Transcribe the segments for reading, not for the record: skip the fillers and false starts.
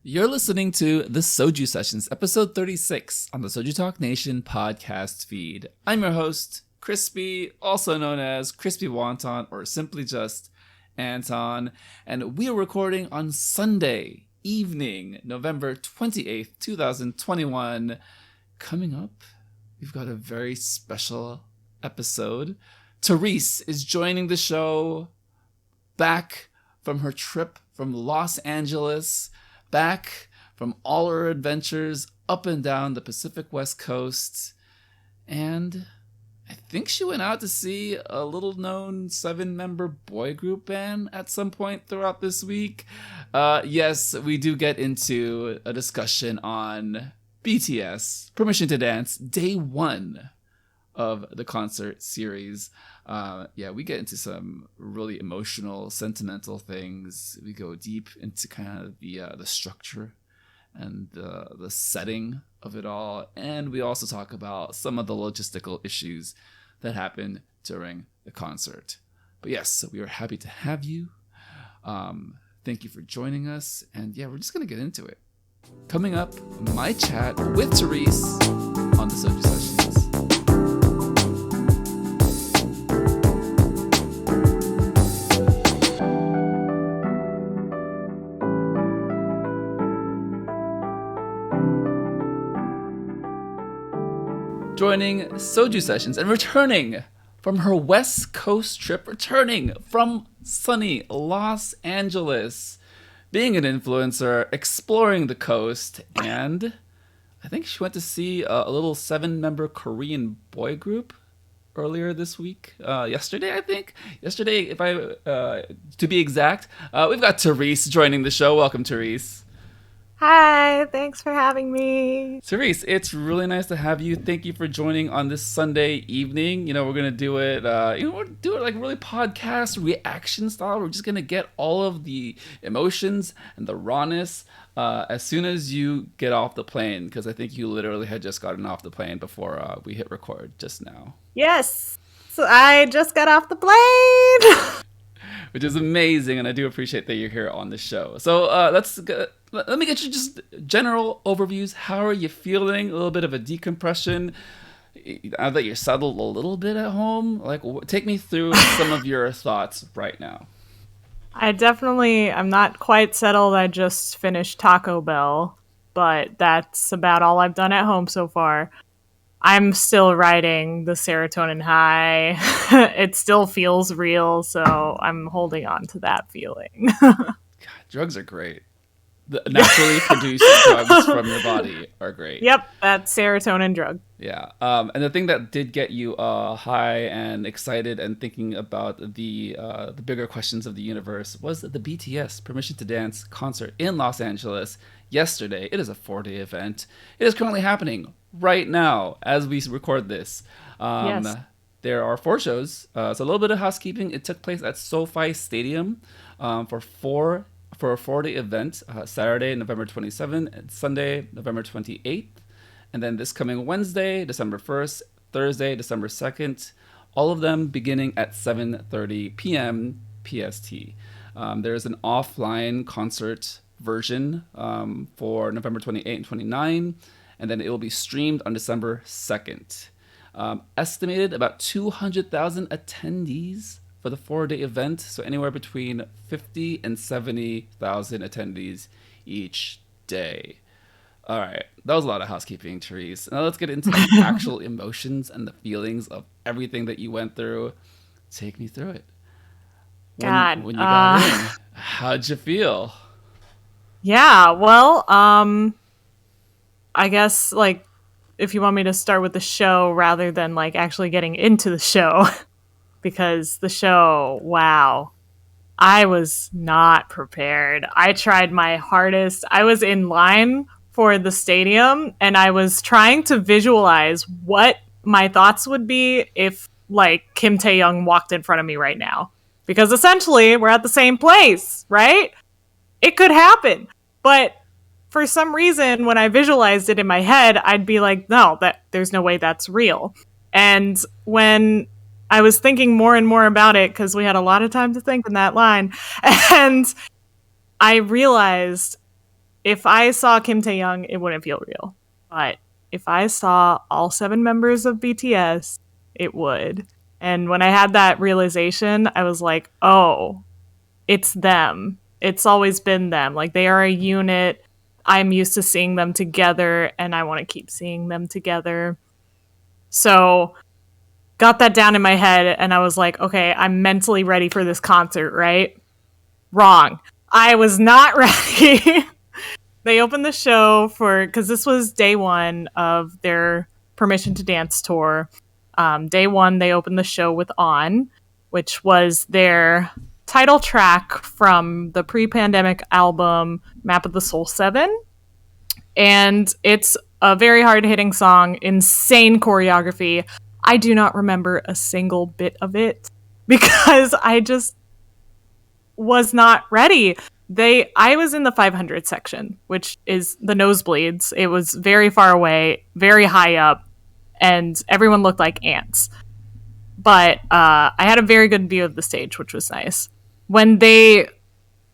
You're listening to the Soju Sessions, episode 36 on the Soju Talk Nation podcast feed. I'm your host, Crispy, also known as Crispy Wonton or simply just Anton, and we are recording on Sunday evening, November 28th, 2021. Coming up, we've got a very special episode. Therese is joining the show back from her trip from Los Angeles, back from all her adventures up and down the Pacific West Coast, and I think she went out to see a little-known 7-member boy group band at some point throughout this week. Yes, we do get into a discussion on BTS Permission to Dance, day 1 of the concert series. We get into some really emotional, sentimental things. We go deep into kind of the structure and the setting of it all, and we also talk about some of the logistical issues that happened during the concert. But yes, we are happy to have you. Thank you for joining us, and yeah, we're just gonna get into it. Coming up, my chat with Therese on the Soju Sessions. Joining Soju Sessions and returning from her West Coast trip, returning from sunny Los Angeles, being an influencer, exploring the coast, and I think she went to see a little 7-member Korean boy group earlier this week. Yesterday, if I to be exact. We've got Therese joining the show. Welcome, Therese. Hi, thanks for having me. Therese, it's really nice to have you. Thank you for joining on this Sunday evening. We're going to do it, we'll do it like really podcast reaction style. We're just going to get all of the emotions and the rawness as soon as you get off the plane, because I think you literally had just gotten off the plane before we hit record just now. Yes, so I just got off the plane. Which is amazing, and I do appreciate that you're here on the show. So let me get you just general overviews. How are you feeling? A little bit of a decompression. Now that you're settled a little bit at home, take me through some of your thoughts right now. I'm not quite settled. I just finished Taco Bell, but that's about all I've done at home so far. I'm still riding the serotonin high. It still feels real, so I'm holding on to that feeling. God, drugs are great. The naturally produced drugs from your body are great. Yep, that serotonin drug. Yeah, and the thing that did get you high and excited and thinking about the bigger questions of the universe was the BTS Permission to Dance concert in Los Angeles yesterday. It is a 4-day event. It is currently happening right now as we record this. Yes. There are 4 shows. So a little bit of housekeeping. It took place at SoFi Stadium for a 4-day event, Saturday, November 27th, and Sunday, November 28th. And then this coming Wednesday, December 1st, Thursday, December 2nd, all of them beginning at 7:30 p.m. PST. There's an offline concert version for November 28 and 29, and then it will be streamed on December 2nd. Estimated about 200,000 attendees for the 4-day event, so anywhere between 50 and 70,000 attendees each day. All right, that was a lot of housekeeping, Therese. Now let's get into the actual emotions and the feelings of everything that you went through. Take me through it. When you got in, how'd you feel? Yeah, well, I guess, if you want me to start with the show rather than, actually getting into the show, because the show, wow, I was not prepared. I tried my hardest. I was in line for the stadium, and I was trying to visualize what my thoughts would be if, Kim Tae-young walked in front of me right now. Because essentially, we're at the same place, right? It could happen. But for some reason, when I visualized it in my head, I'd be like, no, there's no way that's real. And when I was thinking more and more about it, because we had a lot of time to think in that line, and I realized if I saw Kim Tae-young, it wouldn't feel real. But if I saw all 7 members of BTS, it would. And when I had that realization, I was like, oh, it's them. It's always been them. Like, they are a unit. I'm used to seeing them together, and I want to keep seeing them together. So, got that down in my head, and I was like, okay, I'm mentally ready for this concert, right? Wrong. I was not ready. They opened the show because this was day 1 of their Permission to Dance tour. Day 1, they opened the show with On, which was their title track from the pre-pandemic album Map of the Soul 7. And it's a very hard-hitting song, insane choreography. I do not remember a single bit of it because I just was not ready. I was in the 500 section, which is the nosebleeds. It was very far away, very high up, and everyone looked like ants. But I had a very good view of the stage, which was nice. When they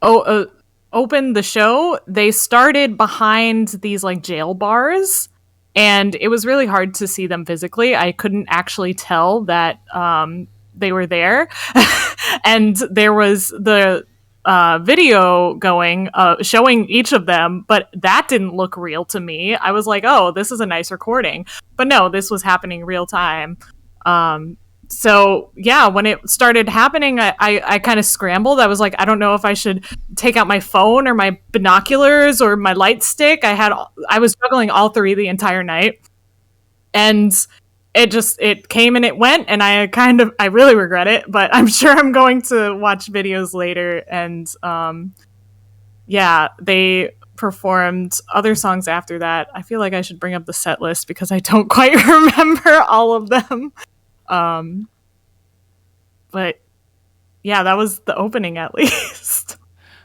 opened the show, they started behind these like jail bars, and it was really hard to see them physically. I couldn't actually tell that they were there. And there was the video going, showing each of them, but that didn't look real to me. I was like, oh, this is a nice recording. But no, this was happening real time. So yeah, when it started happening, I kind of scrambled. I was like, I don't know if I should take out my phone or my binoculars or my light stick. I was juggling all 3 the entire night. And it came and it went, and I really regret it, but I'm sure I'm going to watch videos later. And yeah, they performed other songs after that. I feel like I should bring up the set list because I don't quite remember all of them. But yeah, that was the opening at least.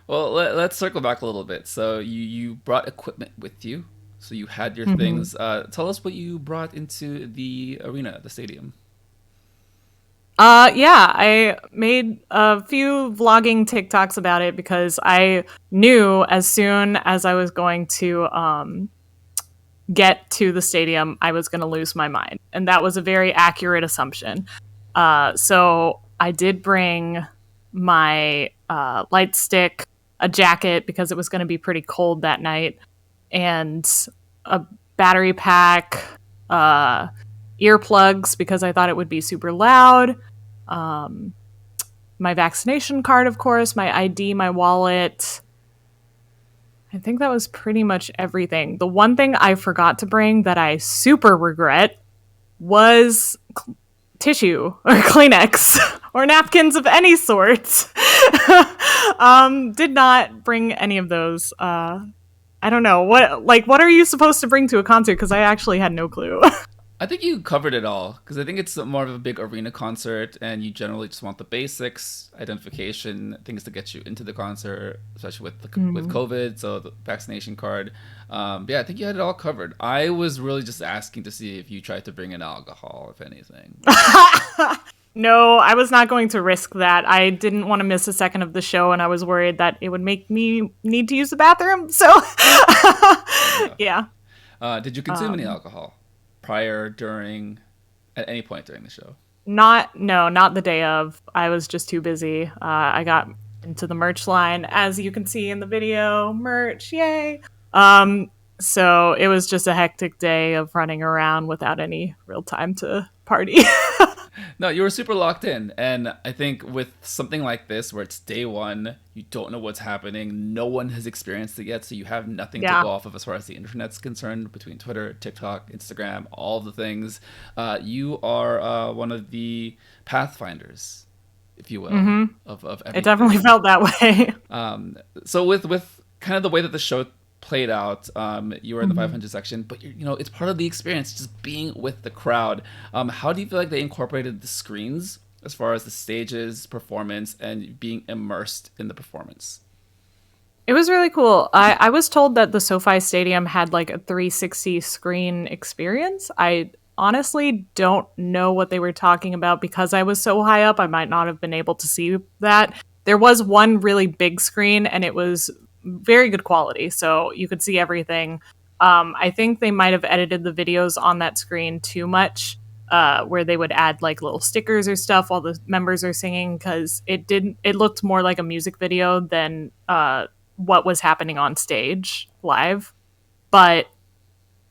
Well, let's circle back a little bit. So you brought equipment with you. So you had your things. Tell us what you brought into the arena, the stadium. Yeah, I made a few vlogging TikToks about it because I knew as soon as I was going to get to the stadium, I was going to lose my mind. And that was a very accurate assumption. So I did bring my light stick, a jacket because it was going to be pretty cold that night, and a battery pack, earplugs because I thought it would be super loud, my vaccination card, of course, my ID, my wallet. I think that was pretty much everything. The one thing I forgot to bring that I super regret was tissue or Kleenex or napkins of any sort. Did not bring any of those. I don't know. What are you supposed to bring to a concert? Because I actually had no clue. I think you covered it all, because I think it's more of a big arena concert, and you generally just want the basics, identification, things to get you into the concert, especially with COVID, so the vaccination card. Yeah, I think you had it all covered. I was really just asking to see if you tried to bring in alcohol, if anything. No, I was not going to risk that. I didn't want to miss a second of the show, and I was worried that it would make me need to use the bathroom. So, yeah. Did you consume any alcohol prior, during, at any point during the show? Not the day of. I was just too busy. I got into the merch line, as you can see in the video. Merch, yay! So it was just a hectic day of running around without any real time to party. No, you were super locked in. And I think with something like this, where it's day 1, you don't know what's happening, no one has experienced it yet, so you have nothing to go off of as far as the internet's concerned, between Twitter, TikTok, Instagram, all the things. You are one of the pathfinders, if you will, of everything. It definitely felt that way. So with kind of the way that the show played out, you were in the 500 section, but it's part of the experience, just being with the crowd. How do you feel like they incorporated the screens as far as the stages, performance, and being immersed in the performance? It was really cool. I was told that the SoFi Stadium had like a 360 screen experience. I honestly don't know what they were talking about because I was so high up. I might not have been able to see that. There was one really big screen, and it was very good quality, so you could see everything. I think they might have edited the videos on that screen too much, where they would add like little stickers or stuff while the members are singing, because it looked more like a music video than what was happening on stage live. But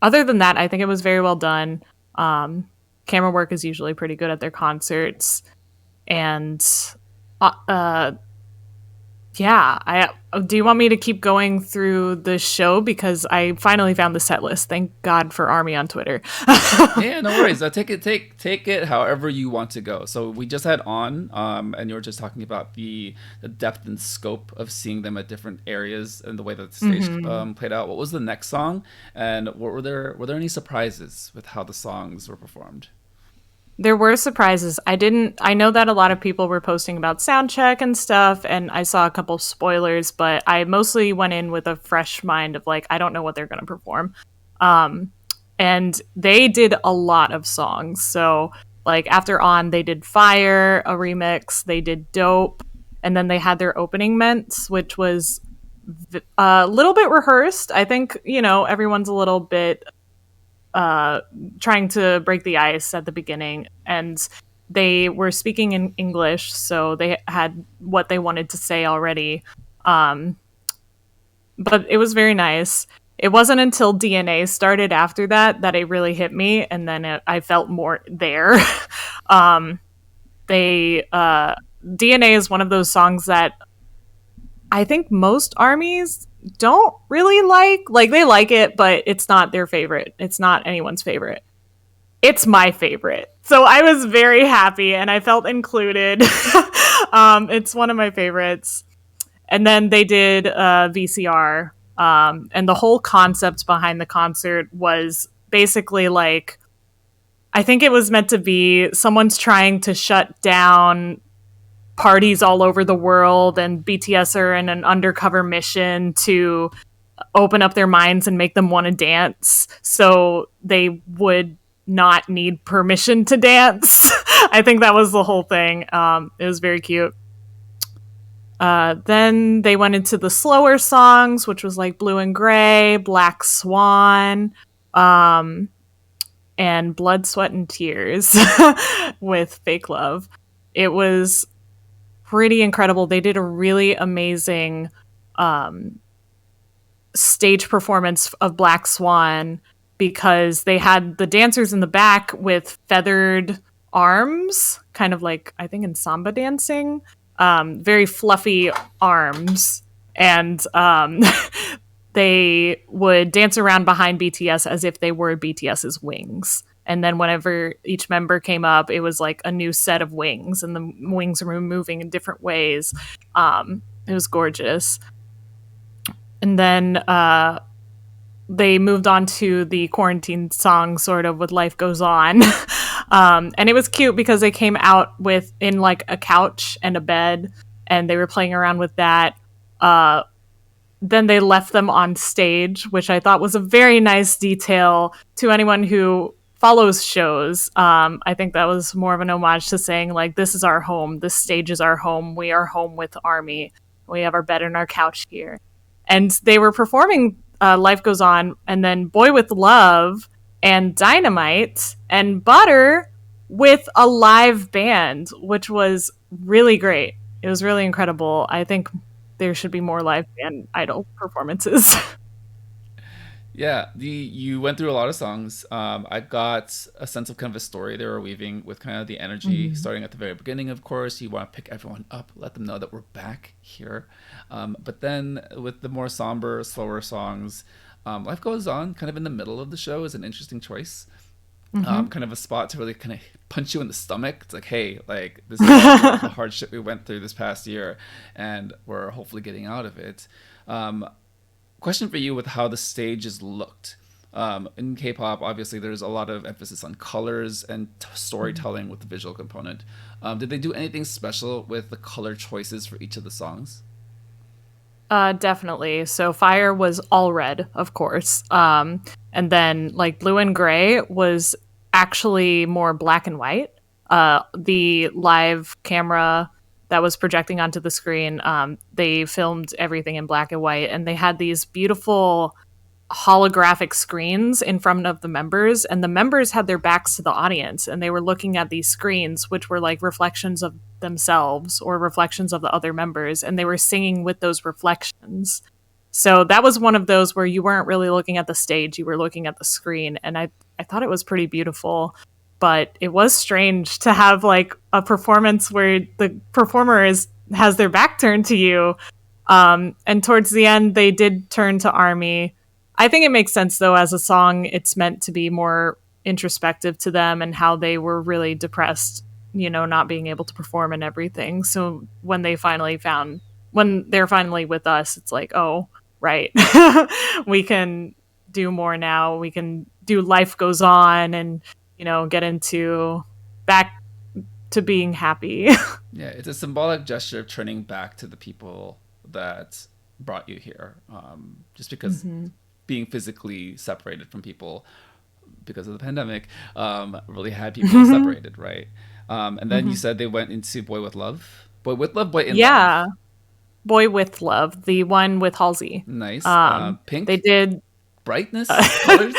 other than that, I think it was very well done. Camera work is usually pretty good at their concerts, and yeah. Do you want me to keep going through the show, because I finally found the set list? Thank God for Army on Twitter. Yeah, no worries. Take it however you want to go. So we just had and you were just talking about the depth and scope of seeing them at different areas and the way that the stage played out. What was the next song, and were there any surprises with how the songs were performed? There were surprises. I know that a lot of people were posting about soundcheck and stuff, and I saw a couple spoilers, but I mostly went in with a fresh mind of like, I don't know what they're going to perform. And they did a lot of songs. So like after On, they did Fire, a remix, they did Dope, and then they had their opening Ments, which was a little bit rehearsed. I think, everyone's a little bit trying to break the ice at the beginning, and they were speaking in English, so they had what they wanted to say already. But it was very nice. It wasn't until DNA started after that it really hit me, and then I felt more there. DNA is one of those songs that I think most armies don't really like they like it, but it's not their favorite. It's not anyone's favorite. It's my favorite. So I was very happy and I felt included. It's one of my favorites. And then they did VCR. And the whole concept behind the concert was basically like, I think it was meant to be someone's trying to shut down parties all over the world, and BTS are in an undercover mission to open up their minds and make them want to dance, so they would not need permission to dance. I think that was the whole thing. It was very cute. Then they went into the slower songs, which was like Blue and Gray, Black Swan, and Blood, Sweat, and Tears with Fake Love. It was pretty incredible. They did a really amazing stage performance of Black Swan, because they had the dancers in the back with feathered arms, kind of like, I think, in samba dancing, very fluffy arms, and they would dance around behind BTS as if they were BTS's wings. And then whenever each member came up, it was like a new set of wings, and the wings were moving in different ways. It was gorgeous. And then they moved on to the quarantine song, sort of, with Life Goes On. And it was cute because they came out in like a couch and a bed, and they were playing around with that. Then they left them on stage, which I thought was a very nice detail to anyone who follows shows. I think that was more of an homage to saying, like, this is our home. This stage is our home. We are home with Army. We have our bed and our couch here. And they were performing Life Goes On, and then Boy With Love, and Dynamite, and Butter with a live band, which was really great. It was really incredible. I think there should be more live band idol performances. Yeah, you went through a lot of songs. I got a sense of kind of a story they were weaving with kind of the energy starting at the very beginning. Of course, you want to pick everyone up, let them know that we're back here. But then with the more somber, slower songs, Life Goes On, kind of in the middle of the show, is an interesting choice. Kind of a spot to really kind of punch you in the stomach. It's like, hey, like, this is all the hardship we went through this past year, and we're hopefully getting out of it. Question for you with how the stages looked. In K-pop, obviously, there's a lot of emphasis on colors and storytelling with the visual component. Did they do anything special with the color choices for each of the songs? Definitely. So Fire was all red, of course. And then like Blue and Gray was actually more black and white. The live camera that was projecting onto the screen. They filmed everything in black and white, and they had these beautiful holographic screens in front of the members, and the members had their backs to the audience, and they were looking at these screens, which were like reflections of themselves or reflections of the other members, and they were singing with those reflections. So that was one of those where you weren't really looking at the stage, you were looking at the screen, and I thought it was pretty beautiful. But it was strange to have like a performance where the performer has their back turned to you. And towards the end, they did turn to Army. I think it makes sense, though, as a song, it's meant to be more introspective to them and how they were really depressed, not being able to perform and everything. So when they're finally with us, it's like, oh, right. We can do more now. We can do Life Goes On and, get into back to being happy. Yeah, it's a symbolic gesture of turning back to the people that brought you here. Just because being physically separated from people because of the pandemic really had people separated, right? And then you said they went into Boy With Love? Boy With Love? Boy In Love? Yeah. Boy With Love, the one with Halsey. Nice. Pink? They did... Brightness? Colors?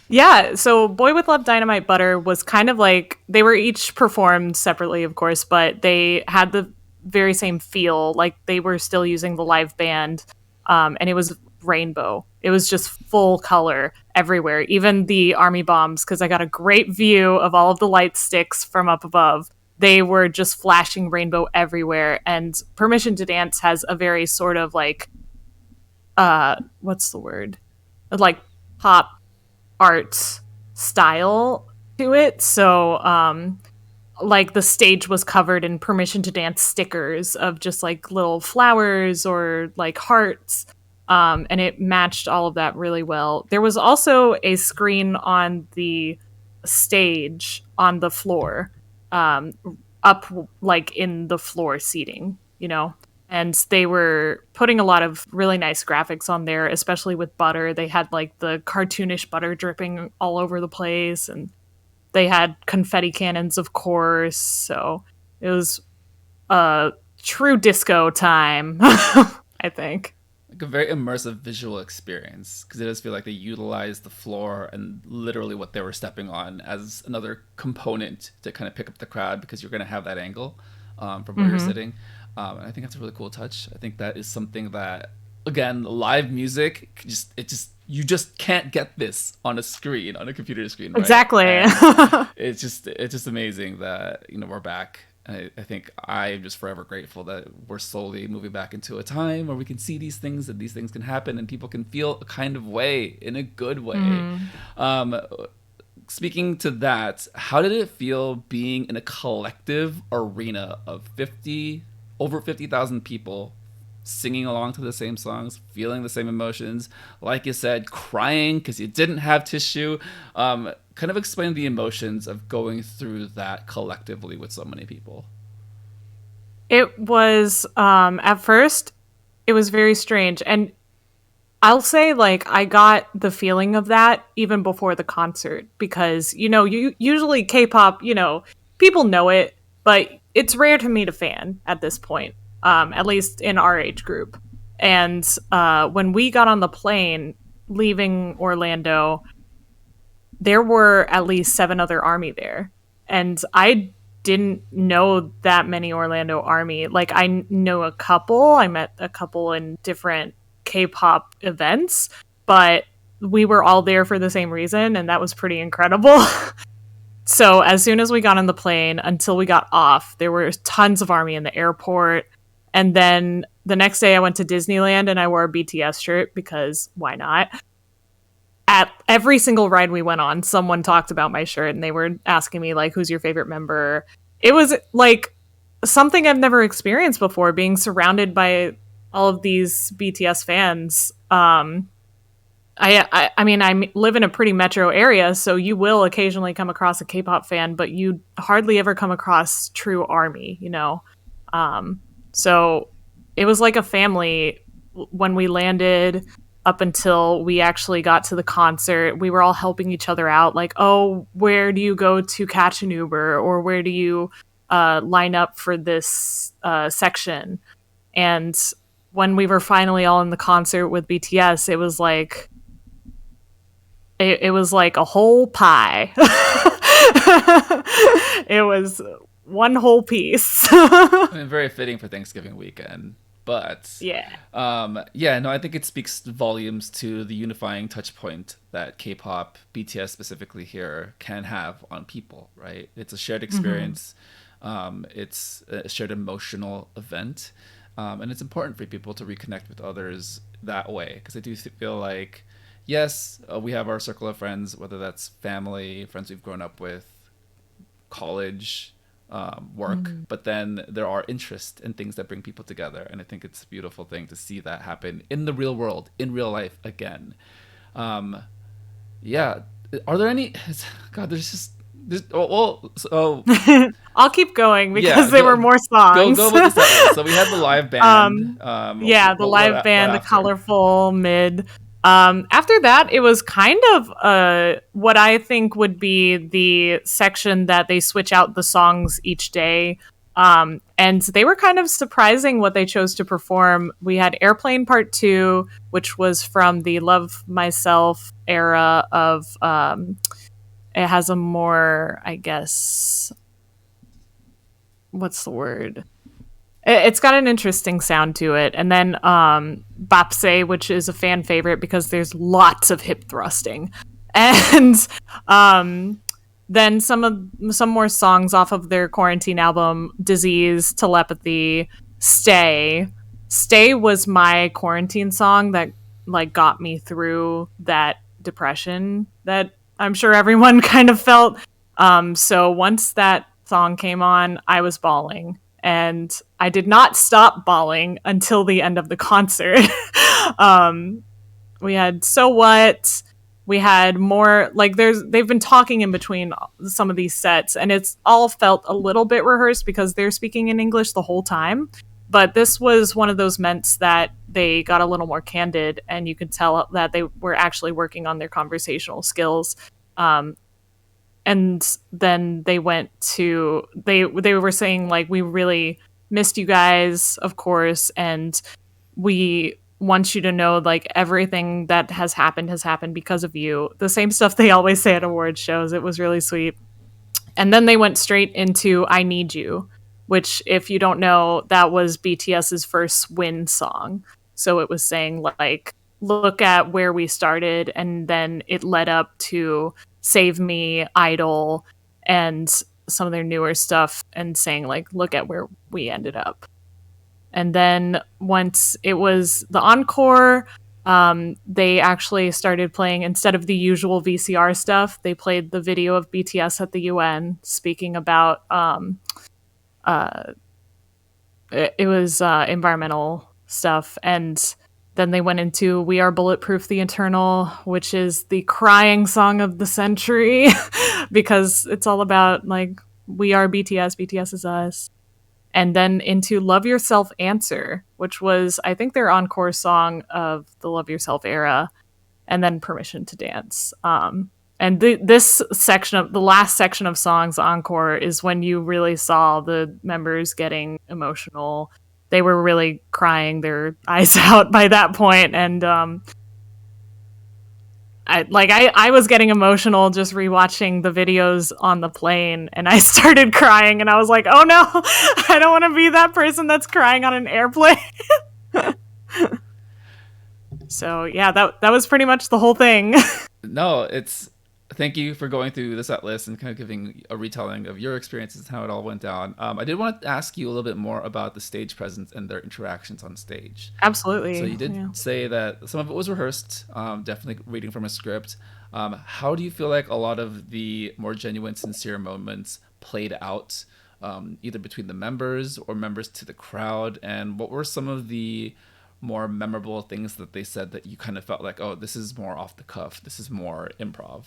Yeah, so Boy With Love, Dynamite Butter was kind of like, they were each performed separately, of course, but they had the very same feel, like they were still using the live band, and it was rainbow. It was just full color everywhere, even the Army bombs, because I got a great view of all of the light sticks from up above. They were just flashing rainbow everywhere, and Permission to Dance has a very sort of like, what's the word? Like pop art style to it. So like the stage was covered in Permission to Dance stickers of just like little flowers or like hearts, and it matched all of that really well. There was also a screen on the stage on the floor, up like in the floor seating, and they were putting a lot of really nice graphics on there, especially with butter. They had like the cartoonish butter dripping all over the place, and they had confetti cannons, of course. So it was a true disco time, I think. Like a very immersive visual experience, because it does feel like they utilized the floor and literally what they were stepping on as another component to kind of pick up the crowd, because you're going to have that angle from where you're sitting. And I think that's a really cool touch. I think that is something that, again, live music, you just can't get this on a screen, on a computer screen. Right? Exactly. it's just amazing that we're back. I think I am just forever grateful that we're slowly moving back into a time where we can see these things, and these things can happen, and people can feel a kind of way, in a good way. Speaking to that, how did it feel being in a collective arena of over 50,000 people singing along to the same songs, feeling the same emotions, like you said, crying because you didn't have tissue? Kind of explain the emotions of going through that collectively with so many people. It was, at first, it was very strange. And I'll say, like, I got the feeling of that even before the concert, because, you usually K-pop, people know it, but it's rare to meet a fan at this point, at least in our age group. And when we got on the plane leaving Orlando, there were at least 7 other Army there. And I didn't know that many Orlando Army. Like, I know a couple. I met a couple in different K-pop events, but we were all there for the same reason, and that was pretty incredible. So as soon as we got on the plane until we got off, there were tons of Army in the airport. And then the next day I went to Disneyland and I wore a BTS shirt, because why not? At every single ride we went on, someone talked about my shirt, and they were asking me, like, who's your favorite member? It was like something I've never experienced before, being surrounded by all of these BTS fans. I mean, I live in a pretty metro area, so you will occasionally come across a K-pop fan, but you hardly ever come across true Army, So it was like a family when we landed up until we actually got to the concert. We were all helping each other out, like, oh, where do you go to catch an Uber? Or where do you line up for this section. And when we were finally all in the concert with BTS, it was like it was like a whole pie. It was one whole piece. I mean, very fitting for Thanksgiving weekend. But yeah, no, I think it speaks volumes to the unifying touch point that K-pop, BTS specifically here, can have on people, right? It's a shared experience. It's a shared emotional event. And it's important for people to reconnect with others that way. Because I do feel like, yes, we have our circle of friends, whether that's family, friends we've grown up with, college, work, but then there are interests and things that bring people together, and I think it's a beautiful thing to see that happen in the real world, in real life again. Are there any? God, I'll keep going because there were more songs. Go with the set list. So we had the live band. The live band, the colorful mid. After that, it was kind of what I think would be the section that they switch out the songs each day. And they were kind of surprising what they chose to perform. We had Airplane Part 2, which was from the Love Myself era of... it has a more, I guess... What's the word? It's got an interesting sound to it. And then Bapse, which is a fan favorite because there's lots of hip thrusting. And then some more songs off of their quarantine album, Disease, Telepathy, Stay. Stay was my quarantine song that like got me through that depression that I'm sure everyone kind of felt. So once that song came on, I was bawling. And I did not stop bawling until the end of the concert. We had So What. We had more, like, they've been talking in between some of these sets, and it's all felt a little bit rehearsed because they're speaking in English the whole time. But this was one of those ments that they got a little more candid, and you could tell that they were actually working on their conversational skills. And then they went to, they were saying, like, we really missed you guys, of course, and we want you to know, like, everything that has happened because of you. The same stuff they always say at award shows. It was really sweet. And then they went straight into I Need You, which, if you don't know, that was BTS's first win song. So it was saying, like, look at where we started, and then it led up to Save Me, Idol, and some of their newer stuff, and saying, like, look at where we ended up. And then once it was the encore, they actually started playing, instead of the usual VCR stuff, they played the video of BTS at the UN speaking about it was environmental stuff. And then they went into We Are Bulletproof the Eternal, which is the crying song of the century because it's all about, like, we are BTS, BTS is us. And then into Love Yourself Answer, which was, I think, their encore song of the Love Yourself era. And then Permission to Dance. And this section of the last section of songs, encore, is when you really saw the members getting emotional. They were really crying their eyes out by that point. And I was getting emotional just rewatching the videos on the plane, and I started crying, and I was like, oh no, I don't want to be that person that's crying on an airplane. So yeah, that was pretty much the whole thing. No, thank you for going through the set list and kind of giving a retelling of your experiences and how it all went down. I did want to ask you a little bit more about the stage presence and their interactions on stage. Absolutely. So you did say that some of it was rehearsed, definitely reading from a script. How do you feel like a lot of the more genuine, sincere moments played out, either between the members or members to the crowd? And what were some of the more memorable things that they said that you kind of felt like, oh, this is more off the cuff, this is more improv?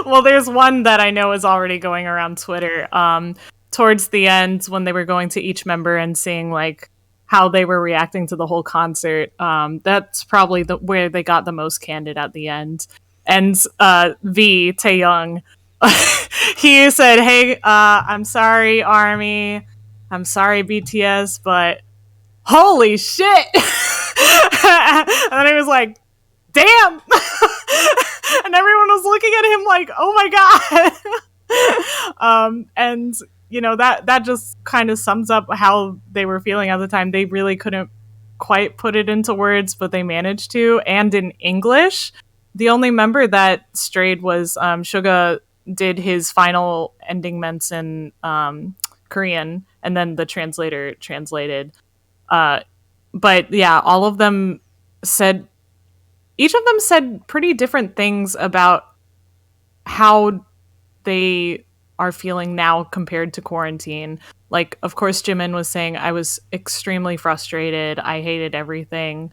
Well, there's one that I know is already going around Twitter. Towards the end, when they were going to each member and seeing, like, how they were reacting to the whole concert, that's probably where they got the most candid at the end. And Taeyoung, he said, "Hey, I'm sorry, Army. I'm sorry, BTS, but holy shit!" And then he was like, "Damn!" And everyone was looking at him like, "Oh my god!" And that just kind of sums up how they were feeling at the time. They really couldn't quite put it into words, but they managed to, and in English. The only member that strayed was Suga did his final ending ments in Korean, and then the translator translated. But yeah, all of them said, each of them said pretty different things about how they are feeling now compared to quarantine. Like, of course, Jimin was saying, I was extremely frustrated. I hated everything.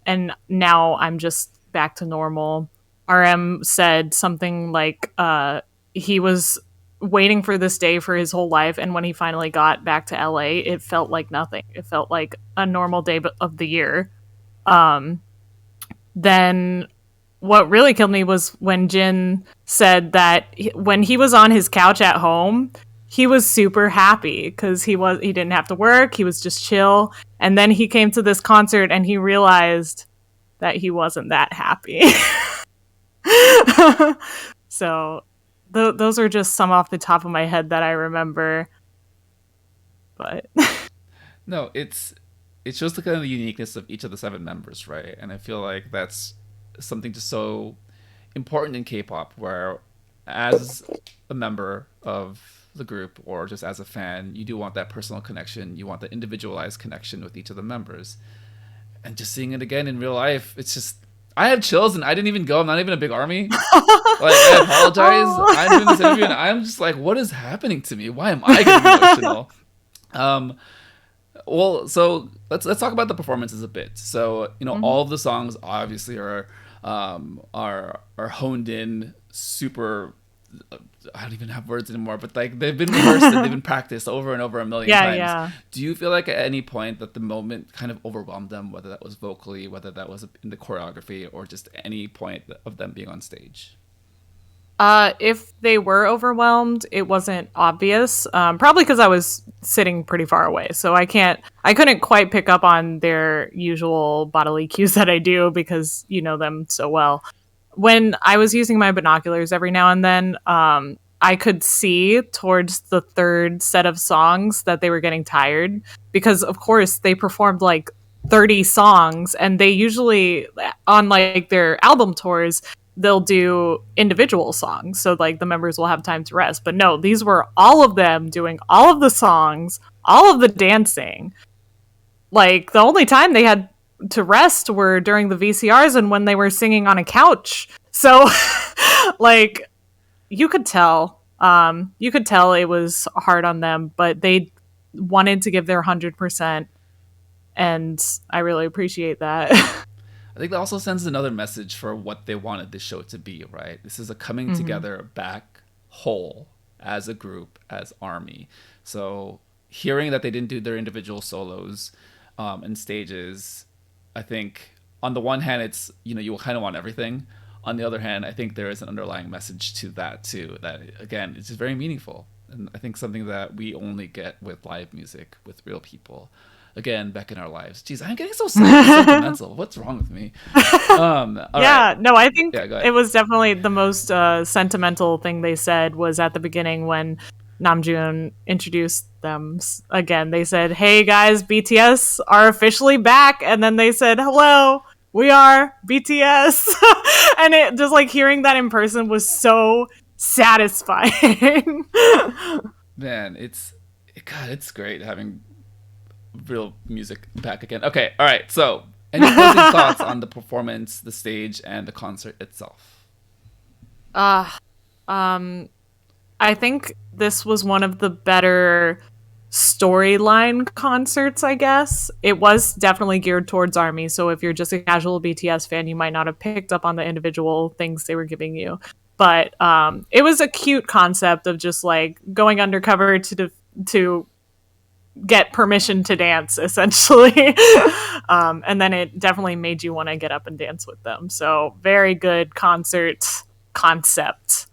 And now I'm just back to normal. RM said something like he was waiting for this day for his whole life, and when he finally got back to LA, it felt like nothing. It felt like a normal day of the year. Then what really killed me was when Jin said that when he was on his couch at home, he was super happy because he didn't have to work. He was just chill. And then he came to this concert and he realized that he wasn't that happy. So those are just some off the top of my head that I remember. But no, it shows the kind of the uniqueness of each of the 7 members, right? And I feel like that's something just so important in K-pop, where as a member of the group or just as a fan, you do want that personal connection. You want the individualized connection with each of the members. And just seeing it again in real life, it's just, I have chills, and I didn't even go. I'm not even a big ARMY. Like, I apologize. I'm doing this interview and I'm just like, what is happening to me? Why am I getting emotional? Well, so let's talk about the performances a bit. So, all of the songs obviously are honed in super. I don't even have words anymore, but like they've been rehearsed and they've been practiced over and over a million times. Yeah. Do you feel like at any point that the moment kind of overwhelmed them, whether that was vocally, whether that was in the choreography, or just any point of them being on stage? If they were overwhelmed, it wasn't obvious. Probably because I was sitting pretty far away, so I couldn't quite pick up on their usual bodily cues that I do because you know them so well. When I was using my binoculars every now and then, I could see towards the third set of songs that they were getting tired because, of course, they performed like 30 songs, and they usually, on like their album tours, they'll do individual songs, so like the members will have time to rest. But no, these were all of them doing all of the songs, all of the dancing. Like, the only time they had to rest were during the VCRs and when they were singing on a couch. So, like, you could tell it was hard on them, but they wanted to give their 100%, and I really appreciate that. I think that also sends another message for what they wanted this show to be, right? This is a coming together back whole as a group, as ARMY. So hearing that they didn't do their individual solos and stages, I think on the one hand, it's, you kind of want everything. On the other hand, I think there is an underlying message to that too, that again, it's just very meaningful. And I think something that we only get with live music, with real people. Again, back in our lives. Jeez, I'm getting so sentimental. What's wrong with me? Right. No, I think it was definitely the most sentimental thing they said was at the beginning when Namjoon introduced them again. They said, "Hey guys, BTS are officially back," and then they said, "Hello, we are BTS." And it just like hearing that in person was so satisfying. Man, it's great having real music back again. Okay, all right. So, any closing thoughts on the performance, the stage, and the concert itself? I think this was one of the better storyline concerts, I guess. It was definitely geared towards ARMY, so if you're just a casual BTS fan, you might not have picked up on the individual things they were giving you. But it was a cute concept of just like going undercover to get permission to dance, essentially. And then it definitely made you want to get up and dance with them. So very good concert concept.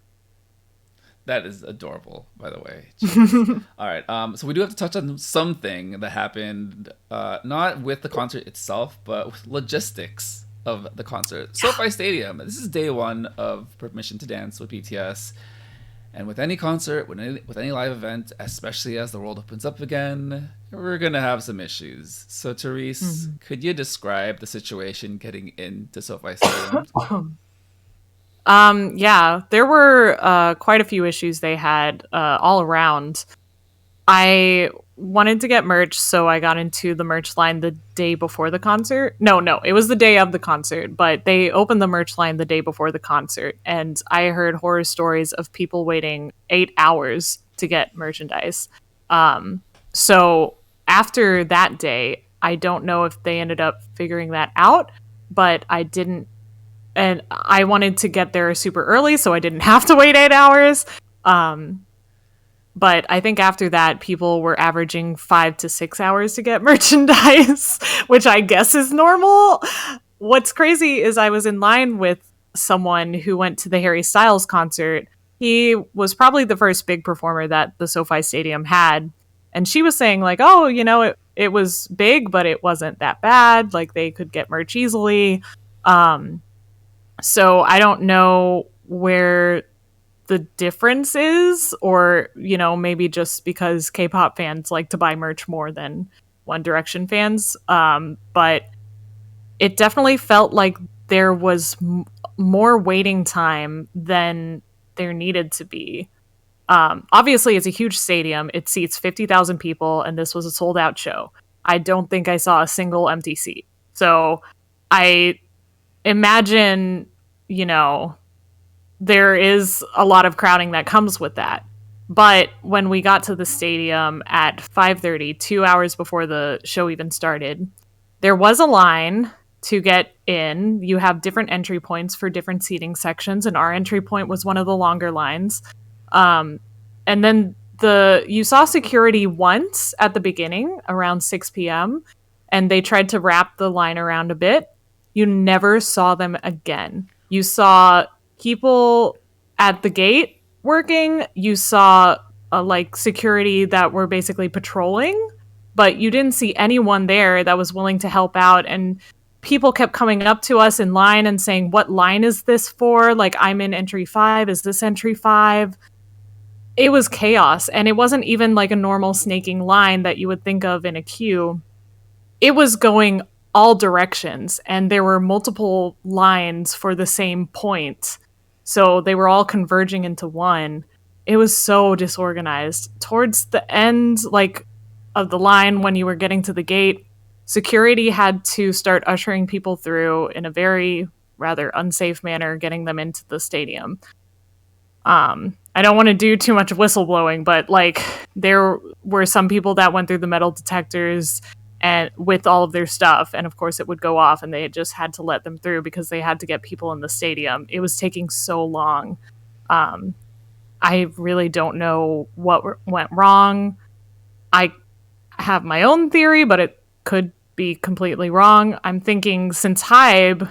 That is adorable, by the way. Jeez. All right. So we do have to touch on something that happened, not with the concert itself, but with logistics of the concert. SoFi Stadium. This is day one of Permission to Dance with BTS. And with any concert, with any live event, especially as the world opens up again, we're going to have some issues. So, Therese, could you describe the situation getting into SoFi Stadium? Yeah, there were quite a few issues they had all around. I wanted to get merch, so I got into the merch line the day before the concert. No, it was the day of the concert, but they opened the merch line the day before the concert, and I heard horror stories of people waiting 8 hours to get merchandise. So after that day, I don't know if they ended up figuring that out, but I didn't. And I wanted to get there super early, so I didn't have to wait 8 hours. But I think after that, people were averaging 5 to 6 hours to get merchandise, which I guess is normal. What's crazy is I was in line with someone who went to the Harry Styles concert. He was probably the first big performer that the SoFi Stadium had. And she was saying, like, oh, it was big, but it wasn't that bad. Like, they could get merch easily. So I don't know where the difference is, or, maybe just because K-pop fans like to buy merch more than One Direction fans. But it definitely felt like there was more waiting time than there needed to be. Obviously, it's a huge stadium. It seats 50,000 people, and this was a sold-out show. I don't think I saw a single empty seat. So I imagine, there is a lot of crowding that comes with that. But when we got to the stadium at 5:30, 2 hours before the show even started, there was a line to get in. You have different entry points for different seating sections, and our entry point was one of the longer lines. And then you saw security once at the beginning around 6 p.m., and they tried to wrap the line around a bit. You never saw them again. You saw people at the gate working. You saw security that were basically patrolling, but you didn't see anyone there that was willing to help out. And people kept coming up to us in line and saying, what line is this for? Like, I'm in entry 5. Is this entry 5? It was chaos. And it wasn't even like a normal snaking line that you would think of in a queue. It was going all directions, and there were multiple lines for the same point. So they were all converging into one. It was so disorganized. Towards the end, of the line, when you were getting to the gate, security had to start ushering people through in a very rather unsafe manner, getting them into the stadium. I don't want to do too much whistleblowing, but there were some people that went through the metal detectors and with all of their stuff, and of course it would go off, and they just had to let them through because they had to get people in the stadium. It was taking so long. I really don't know what went wrong. I have my own theory, but it could be completely wrong. I'm thinking since Hybe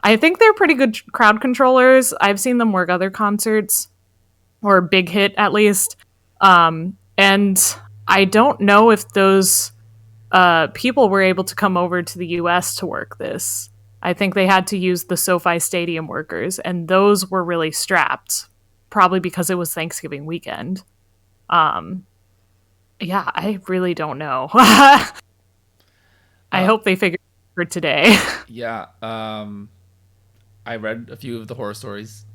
I think they're pretty good crowd controllers. I've seen them work other concerts, or Big Hit at least. And I don't know if those people were able to come over to the US to work this. I think they had to use the SoFi Stadium workers, and those were really strapped, probably because it was Thanksgiving weekend. Yeah, I really don't know. I hope they figured it out for today. Yeah, I read a few of the horror stories,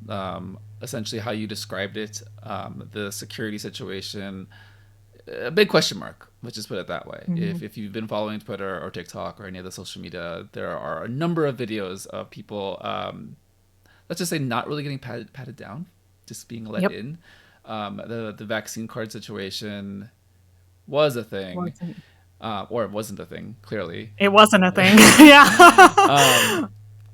essentially how you described it, the security situation, a big question mark. Let's just put it that way. Mm-hmm. If you've been following Twitter or TikTok or any of the social media, there are a number of videos of people, let's just say, not really getting patted down, just being let in. The vaccine card situation was a thing, or it wasn't a thing. Clearly, it wasn't a thing. Yeah.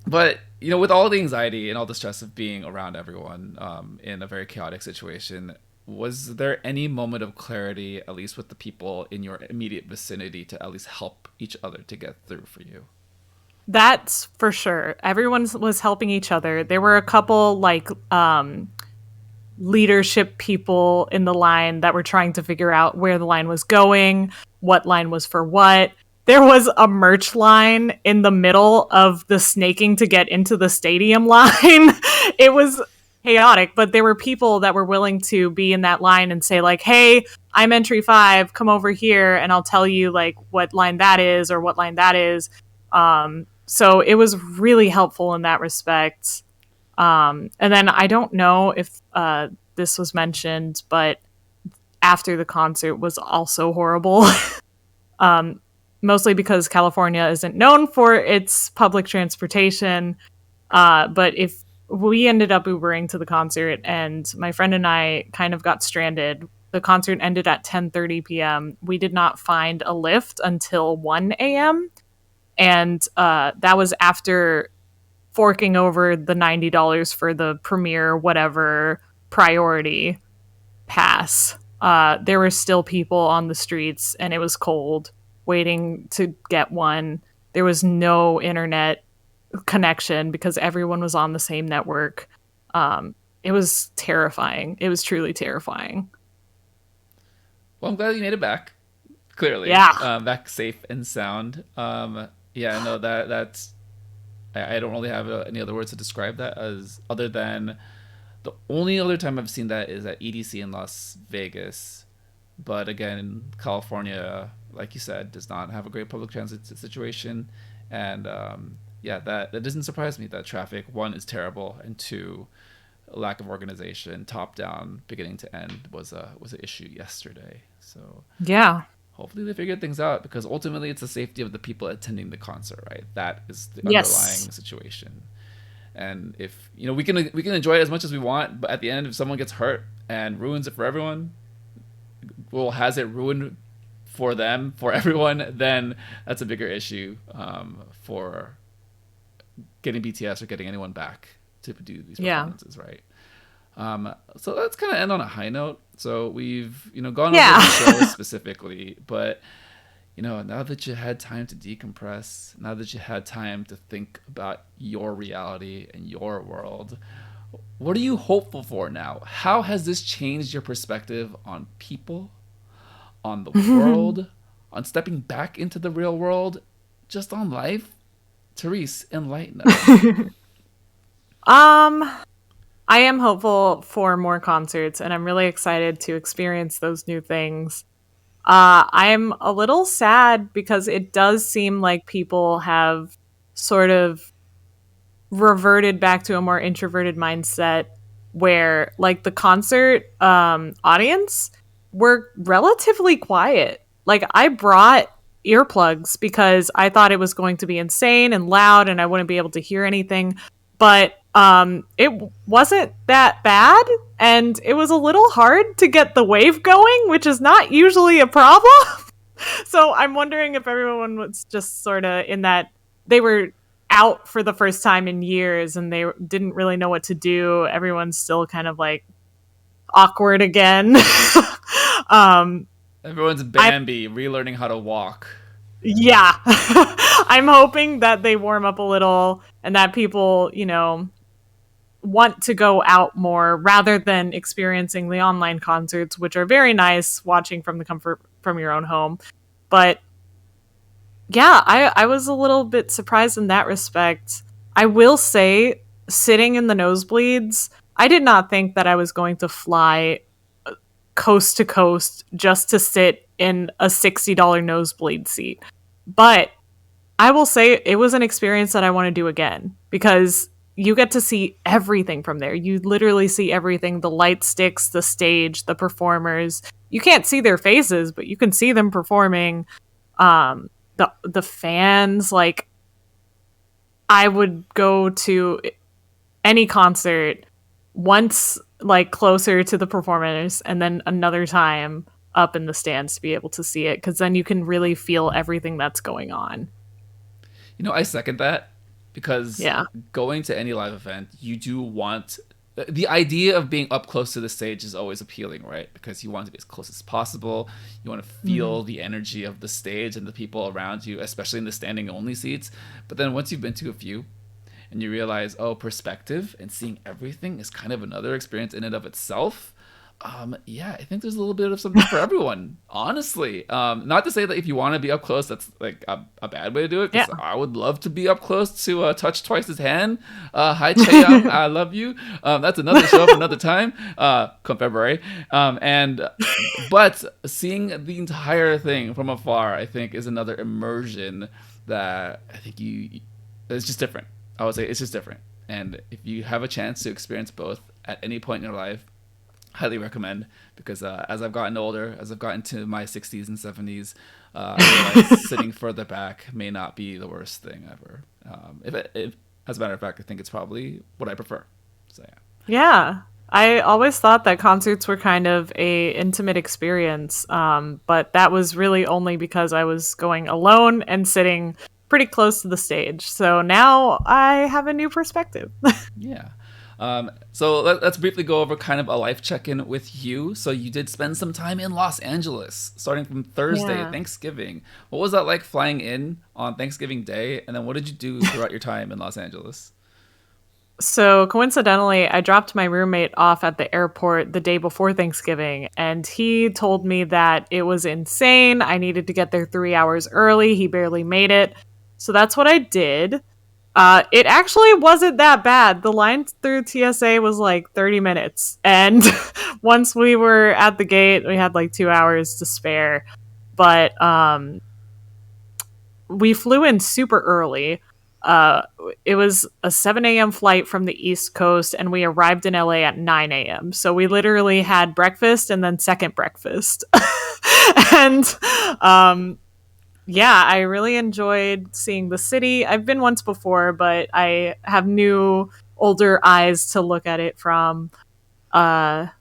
But with all the anxiety and all the stress of being around everyone in a very chaotic situation, was there any moment of clarity, at least with the people in your immediate vicinity, to at least help each other to get through for you? That's for sure. Everyone was helping each other. There were a couple leadership people in the line that were trying to figure out where the line was going, what line was for what. There was a merch line in the middle of the snaking to get into the stadium line. It was chaotic, but there were people that were willing to be in that line and say like, hey, I'm entry 5, come over here and I'll tell you like what line that is or what line that is. So it was really helpful in that respect. And then I don't know if this was mentioned, but after the concert was also horrible. Mostly because California isn't known for its public transportation. But if we ended up Ubering to the concert, and my friend and I kind of got stranded. The concert ended at 10:30 p.m. We did not find a lift until 1 a.m. And that was after forking over the $90 for the premier whatever priority pass. There were still people on the streets, and it was cold, waiting to get one. There was no internet connection because everyone was on the same network. It was terrifying. It was truly terrifying. Well, I'm glad you made it back. Clearly, yeah, back safe and sound. Yeah, no, that's. I don't really have any other words to describe that as other than the only other time I've seen that is at EDC in Las Vegas. But again, California, like you said, does not have a great public transit situation, and yeah, that doesn't surprise me that traffic, one, is terrible, and two, lack of organization, top down, beginning to end was an issue yesterday. So yeah, hopefully they figured things out, because ultimately it's the safety of the people attending the concert, right? That is the yes. underlying situation. And if we can enjoy it as much as we want, but at the end, if someone gets hurt and ruins it for everyone, well, has it ruined for them, for everyone, then that's a bigger issue for getting BTS or getting anyone back to do these performances, right? So let's kind of end on a high note. So we've gone over the show specifically, but now that you had time to decompress, now that you had time to think about your reality and your world, what are you hopeful for now? How has this changed your perspective on people, on the world, on stepping back into the real world, just on life? Therese, enlighten us. I am hopeful for more concerts, and I'm really excited to experience those new things. I'm a little sad because it does seem like people have sort of reverted back to a more introverted mindset where, like, the concert audience were relatively quiet. Like, I brought earplugs because I thought it was going to be insane and loud and I wouldn't be able to hear anything. But it wasn't that bad, and it was a little hard to get the wave going, which is not usually a problem. So I'm wondering if everyone was just sort of in that they were out for the first time in years and they didn't really know what to do. Everyone's still kind of like awkward again. Everyone's Bambi, relearning how to walk. Yeah. I'm hoping that they warm up a little and that people, want to go out more rather than experiencing the online concerts, which are very nice watching from the comfort from your own home. But yeah, I was a little bit surprised in that respect. I will say, sitting in the nosebleeds, I did not think that I was going to fly coast to coast just to sit in a $60 nosebleed seat. But I will say it was an experience that I want to do again, because you get to see everything from there. You literally see everything: the light sticks, the stage, the performers. You can't see their faces, but you can see them performing. The fans, like, I would go to any concert once, like, closer to the performers, and then another time up in the stands to be able to see it, because then you can really feel everything that's going on. I second that, because going to any live event, you do want the idea of being up close to the stage is always appealing, right? Because you want to be as close as possible. You want to feel the energy of the stage and the people around you, especially in the standing only seats. But then once you've been to a few, and you realize, oh, perspective and seeing everything is kind of another experience in and of itself. Yeah, I think there's a little bit of something for everyone, honestly. Not to say that if you want to be up close, that's like a bad way to do it. Because I would love to be up close to touch Twice's hand. Hi, Chaeyoung, I love you. That's another show for another time. Come February. But seeing the entire thing from afar, I think, is another immersion that I think it's just different. I would say it's just different. And if you have a chance to experience both at any point in your life, highly recommend, because as I've gotten older, as I've gotten to my 60s and 70s, I realize sitting further back may not be the worst thing ever. If as a matter of fact, I think it's probably what I prefer. So yeah. I always thought that concerts were kind of a intimate experience, but that was really only because I was going alone and sitting pretty close to the stage. So now I have a new perspective. Yeah. So let's briefly go over kind of a life check-in with you. So you did spend some time in Los Angeles, starting from Thursday, Thanksgiving. What was that like flying in on Thanksgiving Day? And then what did you do throughout your time in Los Angeles? So coincidentally, I dropped my roommate off at the airport the day before Thanksgiving, and he told me that it was insane. I needed to get there 3 hours early. He barely made it. So that's what I did. It actually wasn't that bad. The line through TSA was like 30 minutes. And once we were at the gate, we had like 2 hours to spare. But we flew in super early. It was a 7 a.m. flight from the East Coast, and we arrived in LA at 9 a.m. So we literally had breakfast and then second breakfast. And yeah, I really enjoyed seeing the city. I've been once before, but I have new, older eyes to look at it from. Love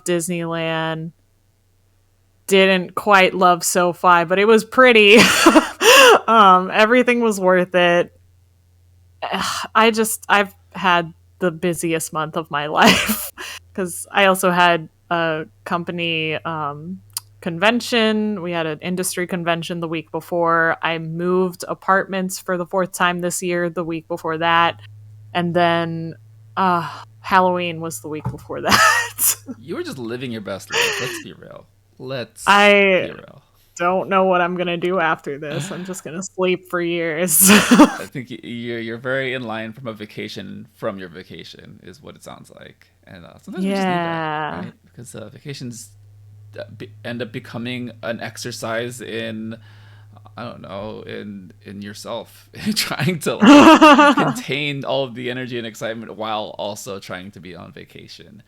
Disneyland. Didn't quite love SoFi, but it was pretty. Everything was worth it. I've had the busiest month of my life because I also had a company convention. We had an industry convention the week before. I moved apartments for the 4th time this year, the week before that. And then Halloween was the week before that. You were just living your best life. Let's be real. Be real. Don't know what I'm going to do after this. I'm just going to sleep for years. I think you're very in line from a vacation from your vacation is what it sounds like. And sometimes we just need that, right? Because vacations end up becoming an exercise in, I don't know, in yourself, trying to contain all of the energy and excitement while also trying to be on vacation,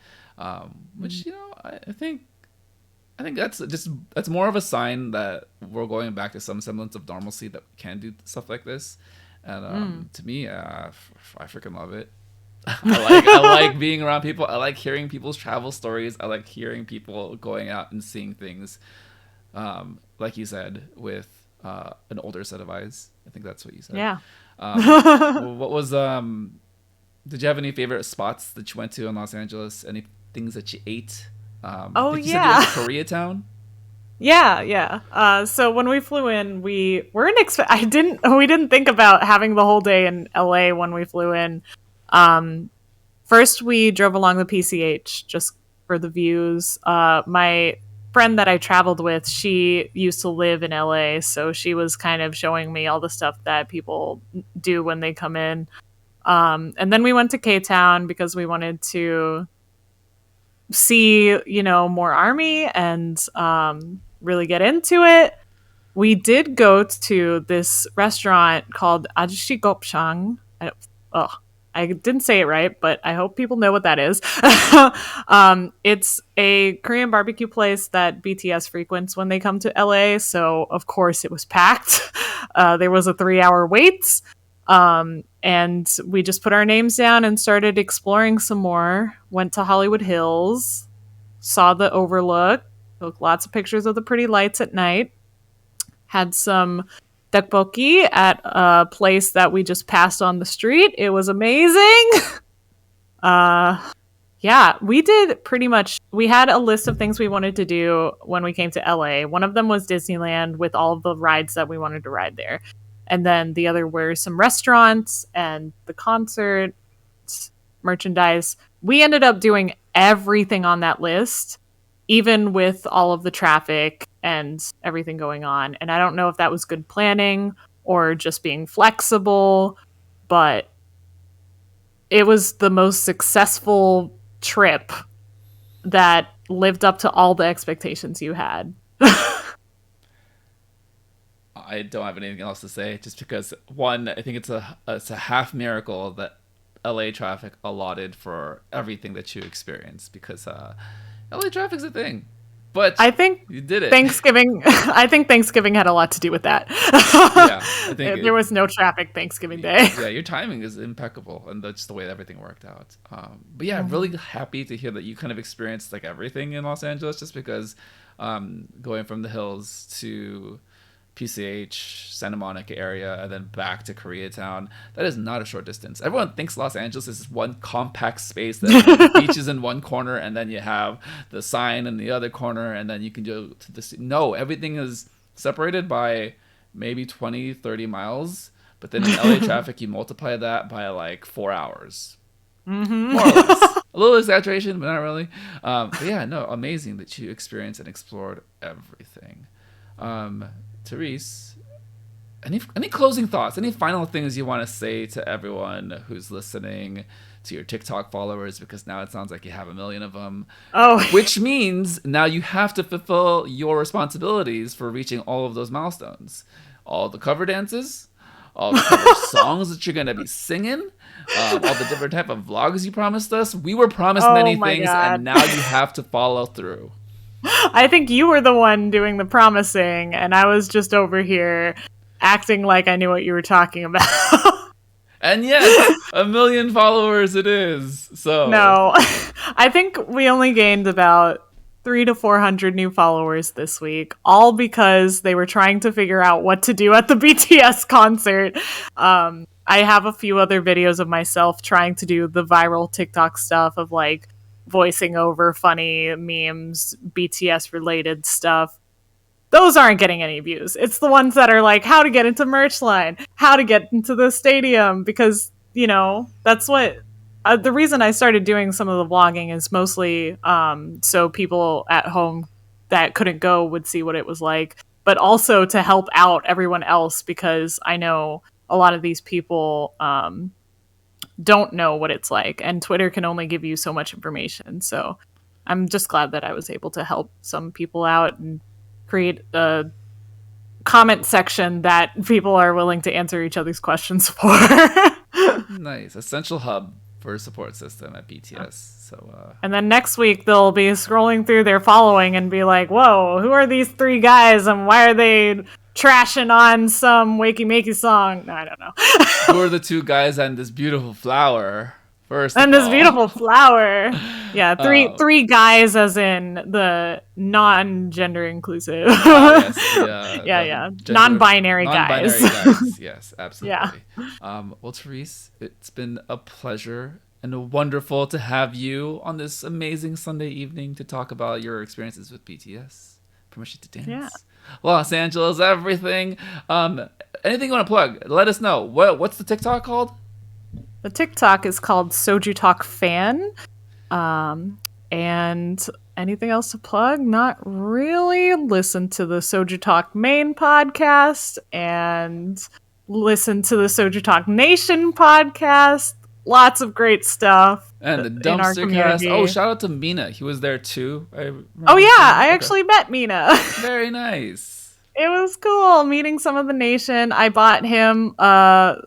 which I think that's more of a sign that we're going back to some semblance of normalcy, that we can do stuff like this. And to me, I freaking love it. I like being around people. I like hearing people's travel stories. I like hearing people going out and seeing things, like you said, with an older set of eyes. I think that's what you said. Yeah. What was did you have any favorite spots that you went to in Los Angeles? Any things that you ate? Oh, you yeah. said you went to Koreatown? Yeah. So when we flew in, we didn't think about having the whole day in LA when we flew in. First we drove along the PCH just for the views. My friend that I traveled with, she used to live in LA, so she was kind of showing me all the stuff that people do when they come in. And then we went to K-Town because we wanted to see, more army and really get into it. We did go to this restaurant called Ajushi Gopchang. I didn't say it right, but I hope people know what that is. It's a Korean barbecue place that BTS frequents when they come to LA. So, of course, it was packed. There was a 3-hour wait. And we just put our names down and started exploring some more. Went to Hollywood Hills, saw the overlook, took lots of pictures of the pretty lights at night, had some tteokbokki at a place that we just passed on the street. It was amazing. Yeah, we did pretty much. We had a list of things we wanted to do when we came to LA. One of them was Disneyland with all of the rides that we wanted to ride there. And then the other were some restaurants and the concert, merchandise. We ended up doing everything on that list, even with all of the traffic and everything going on. And I don't know if that was good planning or just being flexible, but it was the most successful trip that lived up to all the expectations you had. I don't have anything else to say, just because one, I think it's a half miracle that LA traffic allotted for everything that you experienced, because LA traffic's a thing. But I think you did it. I think Thanksgiving had a lot to do with that. Yeah, I think there was no traffic Thanksgiving Day. Yeah, your timing is impeccable, and that's the way everything worked out. But yeah, I'm really happy to hear that you kind of experienced like everything in Los Angeles, just because going from the hills to PCH, Santa Monica area, and then back to Koreatown, that is not a short distance. Everyone thinks Los Angeles is one compact space that the beach is in one corner, and then you have the sign in the other corner, and then you can go to the... No, everything is separated by maybe 20, 30 miles, but then in LA traffic, you multiply that by like 4 hours. Mm-hmm. More or less. A little exaggeration, but not really. But yeah, no, amazing that you experienced and explored everything. Therese, any closing thoughts? Any final things you want to say to everyone who's listening, to your TikTok followers? Because now it sounds like you have 1 million of them. Oh, which means now you have to fulfill your responsibilities for reaching all of those milestones. All the cover dances, all the cover songs that you're gonna be singing, all the different type of vlogs you promised us. We were promised many things, God. And now you have to follow through. I think you were the one doing the promising, and I was just over here acting like I knew what you were talking about. And yes, 1 million followers it is. So no, I think we only gained about 300 to 400 new followers this week, all because they were trying to figure out what to do at the BTS concert. I have a few other videos of myself trying to do the viral TikTok stuff of like voicing over funny memes, BTS related stuff. Those aren't getting any views. It's the ones that are like how to get into merch line, how to get into the stadium, because, you know, that's what the reason I started doing some of the vlogging is mostly so people at home that couldn't go would see what it was like, but also to help out everyone else, because I know a lot of these people don't know what it's like, and Twitter can only give you so much information. So I'm just glad that I was able to help some people out and create a comment section that people are willing to answer each other's questions for. Nice. Essential hub for a support system at BTS. So and then next week they'll be scrolling through their following and be like, whoa, who are these 3 guys and why are they trashing on some wakey makey song? No, I don't know. Who are the 2 guys and this beautiful flower? First and this beautiful flower. Yeah, three guys as in the non-gender inclusive. Yes, yeah. Non-binary guys. Yes, absolutely. Yeah. Well, Therese, it's been a pleasure and wonderful to have you on this amazing Sunday evening to talk about your experiences with BTS Permission to Dance. Yeah. Los Angeles, everything. Anything you want to plug? Let us know. What's the TikTok called? The TikTok is called Soju Talk Fan. And anything else to plug? Not really. Listen to the Soju Talk main podcast and listen to the Soju Talk Nation podcast. Lots of great stuff. And the dumpster cast. Oh, shout out to Mina. He was there too. I actually met Mina. Very nice. It was cool meeting some of the nation. I bought him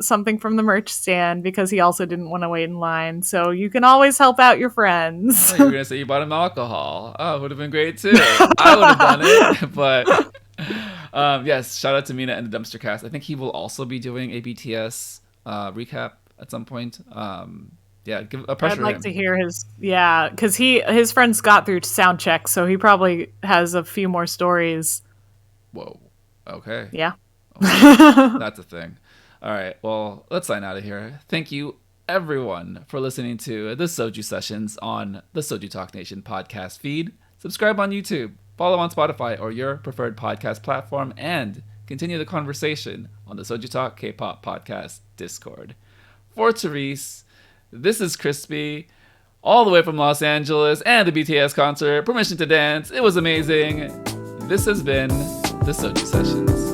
something from the merch stand because he also didn't want to wait in line. So you can always help out your friends. You were going to say you bought him alcohol. Oh, it would have been great too. I would have done it. But yes, shout out to Mina and the Dumpster Cast. I think he will also be doing a BTS recap at some point. Yeah, give a pressure. I'd like to hear because his friends got through sound check, so he probably has a few more stories. Whoa. Okay. Yeah. Okay. That's a thing. All right. Well, let's sign out of here. Thank you, everyone, for listening to the Soju Sessions on the Soju Talk Nation podcast feed. Subscribe on YouTube, follow on Spotify or your preferred podcast platform, and continue the conversation on the Soju Talk K-pop podcast Discord. For Therese, this is Crispy, all the way from Los Angeles, and the BTS concert, Permission to Dance. It was amazing. This has been the Soju Sessions.